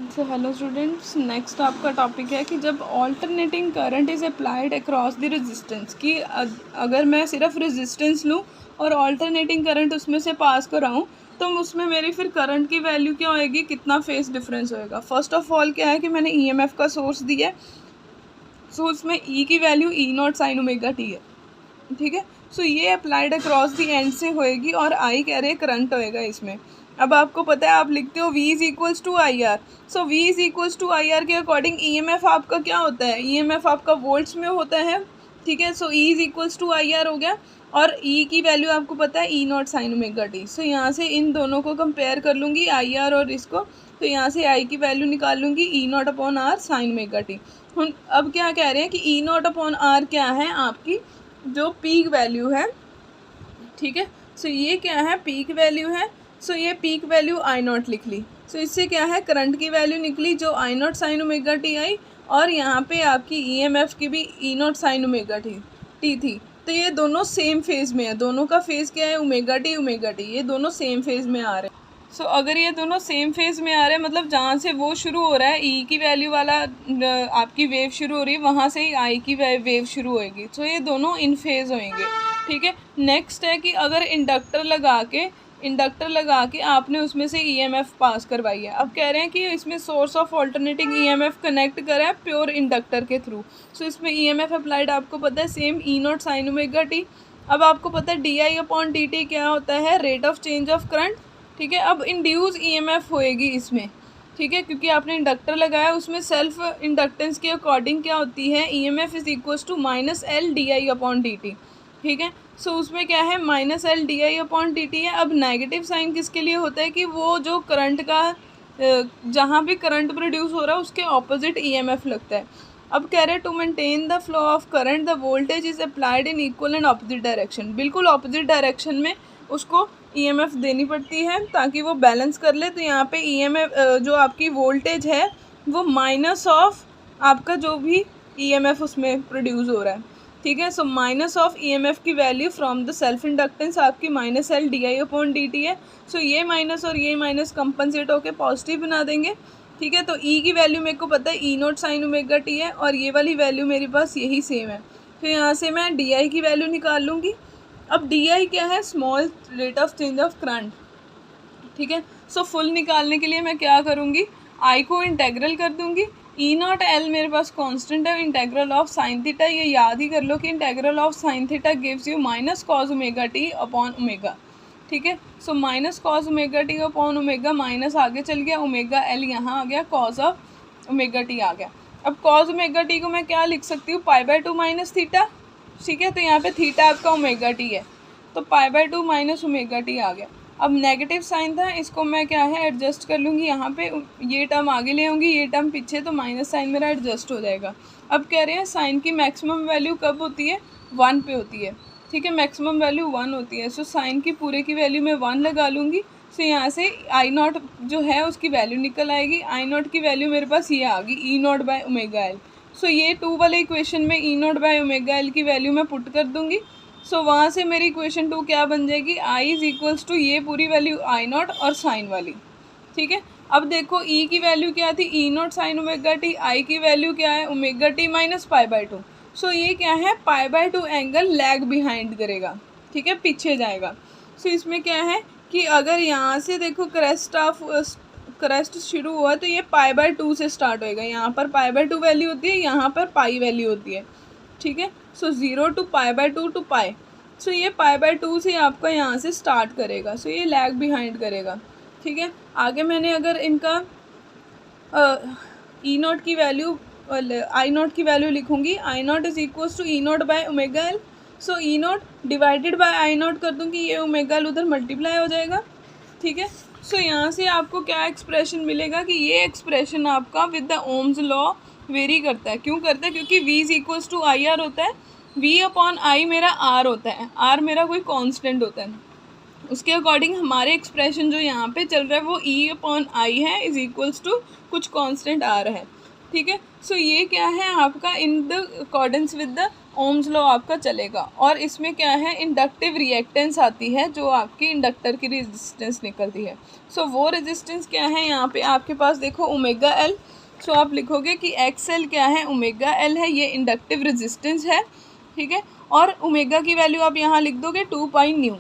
So hello students, next आपका topic है कि जब alternating current is applied across the resistance, कि अगर मैं सिर्फ रेजिस्टेंस लूँ और ऑल्टरनेटिंग करंट उसमें से पास कराऊँ तो उसमें मेरी फिर करंट की वैल्यू क्या होएगी, कितना फेस डिफरेंस होएगा। फर्स्ट ऑफ ऑल क्या है कि मैंने ईएमएफ का सोर्स दिया है, सो उसमें ई की वैल्यू ई नॉट साइन ओमेगा टी है, ठीक है। सो ये अप्लाइड अक्रॉस दी एंड से होएगी और आई कह रहे करंट होएगा इसमें। अब आपको पता है, आप लिखते हो V is equals to I R. So V is equals to I R के अकॉर्डिंग EMF आपका क्या होता है, EMF आपका वोल्ट्स में होता है, ठीक है। So E is equals to I R हो गया और E की वैल्यू आपको पता है E naught sine omega T. So यहाँ से इन दोनों को कंपेयर कर लूँगी, आई आर और इसको, तो यहाँ से आई की वैल्यू निकाल लूँगी E naught upon R sine omega T. अब क्या कह रहे हैं कि ई नॉट अपॉन आर क्या है, आपकी जो पीक वैल्यू है, ठीक है। सो ये क्या है, पीक वैल्यू है। सो ये पीक वैल्यू आई नॉट लिख ली। सो इससे क्या है, करंट की वैल्यू निकली जो I naught sine omega T I, और यहाँ पे आपकी EMF की भी E naught sine omega T थी। तो ये दोनों सेम फेज में है, दोनों का फेज क्या है, ओमेगा टी, ये दोनों सेम फेज में आ रहे हैं। सो अगर ये दोनों सेम फेज में आ रहे हैं, मतलब जहाँ से वो शुरू हो रहा है ई की वैल्यू वाला आपकी वेव शुरू हो रही है, वहाँ से ही आई की वेव शुरू होएगी। सो ये दोनों इन फेज होंगे, ठीक है। नेक्स्ट है कि अगर इंडक्टर लगा के आपने उसमें से EMF पास करवाई है। अब कह रहे हैं कि इसमें source of alternating EMF connect करा है प्योर इंडक्टर के थ्रू। सो इसमें EMF अप्लाइड आपको पता है सेम ई नॉट साइन ओमेगा टी। अब आपको पता है DI अपॉन DT क्या होता है, rate of change of current, ठीक है। अब इंड्यूस EMF होएगी इसमें, ठीक है, क्योंकि आपने इंडक्टर लगाया, उसमें सेल्फ इंडक्टेंस के अकॉर्डिंग क्या होती है, EMF is equals to minus L D I upon D T, ठीक है। सो उसमें क्या है, minus L D I upon D T है। अब नेगेटिव साइन किसके लिए होता है कि वो जो करंट का जहाँ भी करंट प्रोड्यूस हो रहा है उसके ऑपोजिट EMF लगता है। अब कह रहे हैं to maintain the flow of current the voltage is applied in equal and opposite direction. बिल्कुल ऑपोजिट डायरेक्शन में उसको EMF देनी पड़ती है ताकि वो बैलेंस कर ले। तो यहाँ पे EMF जो आपकी वोल्टेज है वो माइनस ऑफ आपका जो भी EMF उसमें प्रोड्यूस हो रहा है, ठीक है। सो माइनस ऑफ EMF की value from the self inductance आपकी minus L D I upon D T है। सो ये माइनस और ये माइनस कंपनसेट होकर पॉजिटिव बना देंगे, ठीक है। तो E की वैल्यू मेरे को पता है E naught sine omega T है और ये वाली वैल्यू मेरे पास यही सेम है। तो यहाँ से मैं DI की वैल्यू निकाल लूँगी। अब DI क्या है, small rate of change of current, ठीक है। सो फुल निकालने के लिए मैं क्या करूँगी, I को इंटेग्रल कर दूँगी। ई नॉट एल मेरे पास कांस्टेंट है, इंटेग्रल ऑफ साइन थीटा, ये याद ही कर लो कि integral of sine theta gives you minus cos omega T upon omega, ठीक है। So minus cos omega T upon omega, minus आगे चल गया, ओमेगा एल यहाँ आ गया, कॉस ऑफ ओमेगा टी आ गया। अब कॉस ओमेगा टी को मैं क्या लिख सकती हूँ, पाई बाय टू माइनस थीटा, ठीक है। तो यहाँ पे थीटा आपका ओमेगा टी है, तो pi by two minus omega T आ गया। अब नेगेटिव साइन था, इसको मैं क्या है एडजस्ट कर लूँगी, यहाँ पे ये टर्म आगे ले आऊँगी, ये टर्म पीछे, तो माइनस साइन मेरा एडजस्ट हो जाएगा। अब कह रहे हैं साइन की मैक्सिमम वैल्यू कब होती है, 1 पे होती है, ठीक है। मैक्सिमम वैल्यू 1 होती है। सो साइन की पूरे की वैल्यू मैं 1 लगा लूँगी। सो यहाँ से आई नॉट जो है उसकी वैल्यू निकल आएगी। आई नॉट की वैल्यू मेरे पास ये आ गई, ई नॉट बाय ओमेगा एल। सो ये 2 वाले इक्वेशन में ई नॉट बाय ओमेगा एल की वैल्यू मैं पुट कर दूँगी। सो वहाँ से मेरी इक्वेशन 2 क्या बन जाएगी, आई इज इक्वल्स टू ये पूरी वैल्यू आई नॉट और साइन वाली, ठीक है। अब देखो E की वैल्यू क्या थी, E naught sine omega T, I की वैल्यू क्या है, omega T minus pi by two. So ये क्या है, pi by two angle lag behind करेगा, ठीक है, पीछे जाएगा। सो इसमें क्या है कि अगर यहाँ से देखो क्रेस्ट शुरू हुआ तो ये पाई बाय टू से स्टार्ट होएगा। यहाँ पर पाई बाय टू वैल्यू होती है, यहाँ पर पाई वैल्यू होती है, ठीक है। So 0 to pi by two to two. So ये पाई बाय टू से आपका यहाँ से स्टार्ट करेगा, सो ये लैग बिहाइंड करेगा, ठीक है। आगे मैंने अगर इनका ई नॉट की वैल्यू आई नॉट की वैल्यू लिखूँगी, I naught is equals to E naught by omega L. So E naught divided by I naught कर दूँगी, ये ओमेगा एल उधर मल्टीप्लाई हो जाएगा, ठीक है। सो यहाँ से आपको क्या एक्सप्रेशन मिलेगा कि ये एक्सप्रेशन आपका with the Ohm's law vary करता है। क्यों करता है, क्योंकि V is equals to I R होता है, V अपॉन आई मेरा R होता है, R मेरा कोई कांस्टेंट होता है। उसके अकॉर्डिंग हमारे एक्सप्रेशन जो यहाँ पे चल रहा है वो E अपॉन आई है, इज इक्वल्स टू कुछ कांस्टेंट R है, ठीक है। सो ये क्या है आपका in the accordance with the Ohm's law आपका चलेगा। और इसमें क्या है इंडक्टिव रिएक्टेंस आती है जो आपकी इंडक्टर की रेजिस्टेंस निकलती है। सो वो रेजिस्टेंस क्या है यहाँ पे आपके पास देखो ओमेगा एल। सो आप लिखोगे कि एक्स एल क्या है ओमेगा एल है, ये इंडक्टिव रेजिस्टेंस है, ठीक है। और ओमेगा की वैल्यू आप यहाँ लिख दोगे 2 पाई न्यू,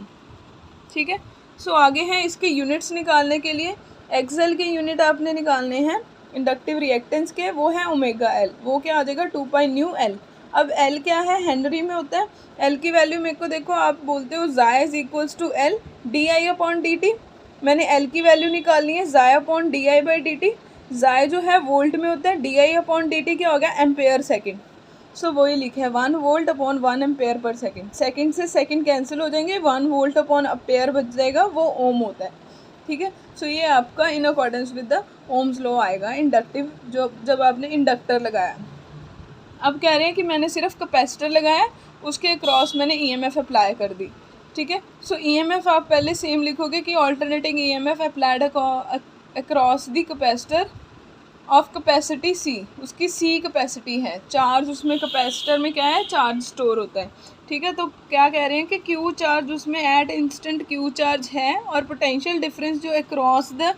ठीक है। सो आगे हैं इसके यूनिट्स निकालने के लिए। एक्स एल के यूनिट आपने निकालने हैं इंडक्टिव रिएक्टेंस के, वो है ओमेगा एल, वो क्या आ जाएगा 2 पाई न्यू एल। अब एल क्या है हेनरी में होता है। एल की वैल्यू मेरे को देखो आप बोलते हो xi is equals to L D I upon D T. मैंने एल की वैल्यू निकालनी है xi upon D I by D T. Xi जो है वोल्ट में होता है, D I upon D T क्या हो गया एम्पेयर सेकेंड। सो वही लिखे है 1 volt upon 1 ampere per second. Second से सेकेंड कैंसिल हो जाएंगे, 1 वोल्ट अपॉन एम्पेयर बच जाएगा, वो ओम होता है, ठीक है। सो ये आपका इन accordance with the Ohm's law आएगा इंडक्टिव, जो जब आपने इंडक्टर लगाया। अब कह रहे हैं कि मैंने सिर्फ कैपेसिटर लगाया, उसके अक्रॉस मैंने ईएमएफ अप्लाई कर दी, ठीक है। सो ईएमएफ आप पहले सेम लिखोगे कि alternating EMF applied across the capacitor of capacity C, उसकी सी कैपेसिटी है, चार्ज उसमें कैपेसिटर में क्या है चार्ज स्टोर होता है, ठीक है। तो क्या कह रहे हैं कि क्यू चार्ज उसमें एट इंस्टेंट क्यू चार्ज है और पोटेंशियल डिफरेंस जो अक्रॉस द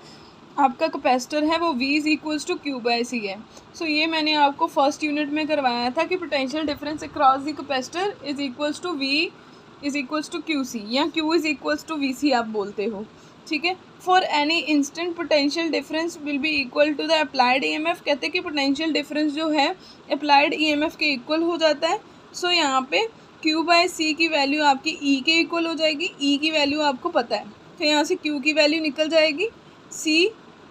आपका कैपेसिटर है वो V is equals to Q by C है। सो ये मैंने आपको फर्स्ट यूनिट में करवाया था कि potential difference across the capacitor is equals to V is equals to Q C, या Q is equals to V C आप बोलते हो, ठीक है। For any instant potential difference will be equal to the applied EMF. कहते हैं कि potential difference जो है अप्लाइड ईएमएफ के इक्वल हो जाता है। सो यहाँ पे Q बाई सी की वैल्यू आपकी E के इक्वल हो जाएगी, E की वैल्यू आपको पता है, तो यहाँ से Q की वैल्यू निकल जाएगी C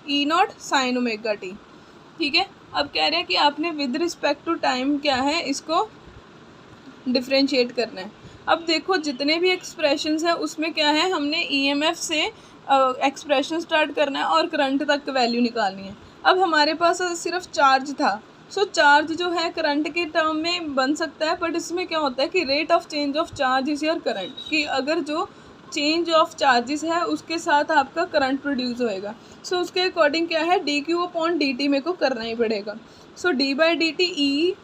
ई नॉट साइन ओमेगा टी, ठीक है। अब कह रहे हैं कि आपने विद रिस्पेक्ट टू टाइम क्या है इसको डिफ्रेंशिएट करना है। अब देखो जितने भी एक्सप्रेशंस हैं उसमें क्या है हमने ईएमएफ से एक्सप्रेशन स्टार्ट करना है और करंट तक वैल्यू निकालनी है। अब हमारे पास सिर्फ चार्ज था, सो चार्ज जो है करंट के टर्म में बन सकता है, बट इसमें क्या होता है कि rate of change of charge is your current, कि अगर जो चेंज ऑफ चार्जेस है उसके साथ आपका करंट प्रोड्यूस होएगा। सो उसके अकॉर्डिंग क्या है D Q upon D T मेरे को करना ही पड़ेगा। So D by D T E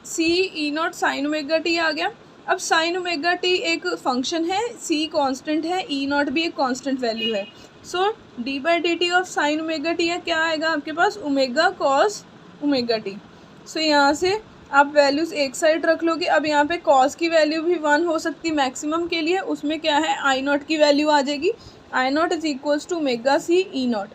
C E naught sine omega T आ गया। अब साइन ओमेगा टी एक फंक्शन है, सी कांस्टेंट है, ई नॉट भी एक कांस्टेंट वैल्यू है। So D by D T of sine omega T है क्या आएगा आपके पास omega cos omega T. So यहाँ से आप वैल्यूज़ एक साइड रख लोगे। अब यहाँ पे कॉस की वैल्यू भी 1 हो सकती है मैक्सिमम के लिए, उसमें क्या है आई नॉट की वैल्यू आ जाएगी, I naught is equals to omega C E naught,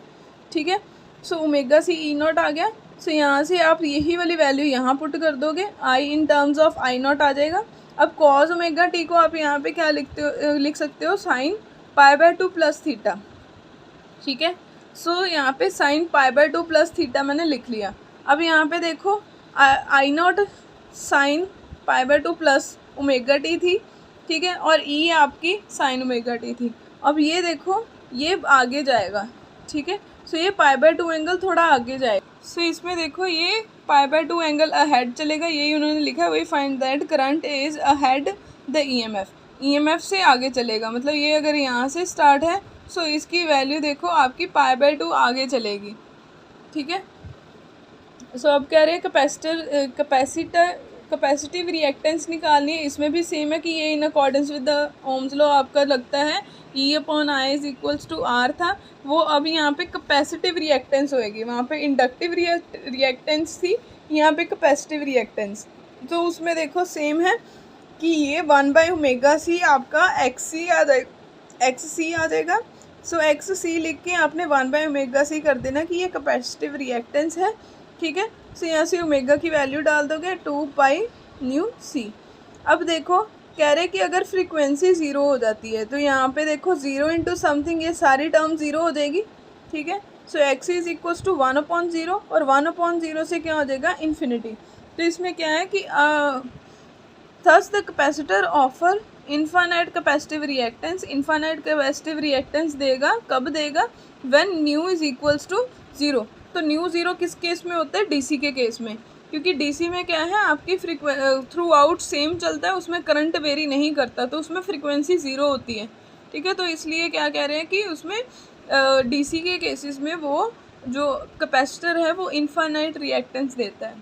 ठीक है। So omega C E not आ गया। सो यहाँ से आप यही वाली वैल्यू यहाँ पुट कर दोगे, I in terms of I naught आ जाएगा। अब कॉस ओमेगा टी को आप यहाँ पे क्या लिख सकते हो sine pi by 2 plus theta, ठीक है। सो यहाँ पे sine pi by 2 plus theta मैंने लिख लिया। अब यहाँ पे देखो I naught sine pi by 2 plus omega T थी, ठीक है, और ई आपकी साइन ओमेगा टी थी। अब ये देखो ये आगे जाएगा, ठीक है। सो ये पाई बाय 2 एंगल थोड़ा आगे जाएगा। सो इसमें देखो ये पाई बाय 2 एंगल अहेड चलेगा, यही उन्होंने लिखा है, वही find that current is ahead the EMF, EMF से आगे चलेगा, मतलब ये अगर यहाँ से स्टार्ट है सो इसकी वैल्यू देखो आपकी पाई बाय 2 आगे चलेगी, ठीक है। सो अब कह रहे हैं कैपेसिटिव रिएक्टेंस निकालनी है, इसमें भी सेम है कि ये in accordance with the Ohm's law आपका लगता है E upon I is equals to R था, वो अब यहाँ पे कैपेसिटिव रिएक्टेंस होएगी, वहाँ पे इंडक्टिव रिएक्टेंस थी, यहाँ पे कैपेसिटिव रिएक्टेंस। तो उसमें देखो सेम है कि ये 1 बाई ओमेगा सी आपका एक्स सी आ जाएगा। सो एक्स सी लिख के आपने 1 बाई ओमेगा सी कर देना कि ये कैपेसिटिव रिएक्टेंस है, ठीक है। सो यहाँ से ओमेगा की वैल्यू डाल दोगे 2 पाई न्यू सी। अब देखो कह रहे कि अगर फ्रीक्वेंसी 0 हो जाती है तो यहाँ पे देखो 0 इंटू समथिंग, ये सारी टर्म 0 हो जाएगी, ठीक है। सो एक्स इज इक्वल्स टू 1/0 और 1/0 से क्या हो जाएगा इन्फिनिटी। तो इसमें क्या है कि thus the capacitor offer infinite capacitive reactance, infinite capacitive reactance देगा, कब देगा, when nu is equals to 0। तो न्यू 0 किस केस में होता है, डीसी के केस में, क्योंकि डीसी में क्या है आपकी थ्रू आउट सेम चलता है, उसमें करंट वेरी नहीं करता, तो उसमें फ्रीक्वेंसी 0 होती है, ठीक है। तो इसलिए क्या कह रहे हैं कि उसमें डीसी के केसेस में वो जो कैपेसिटर है वो इनफाइनाइट रिएक्टेंस देता है।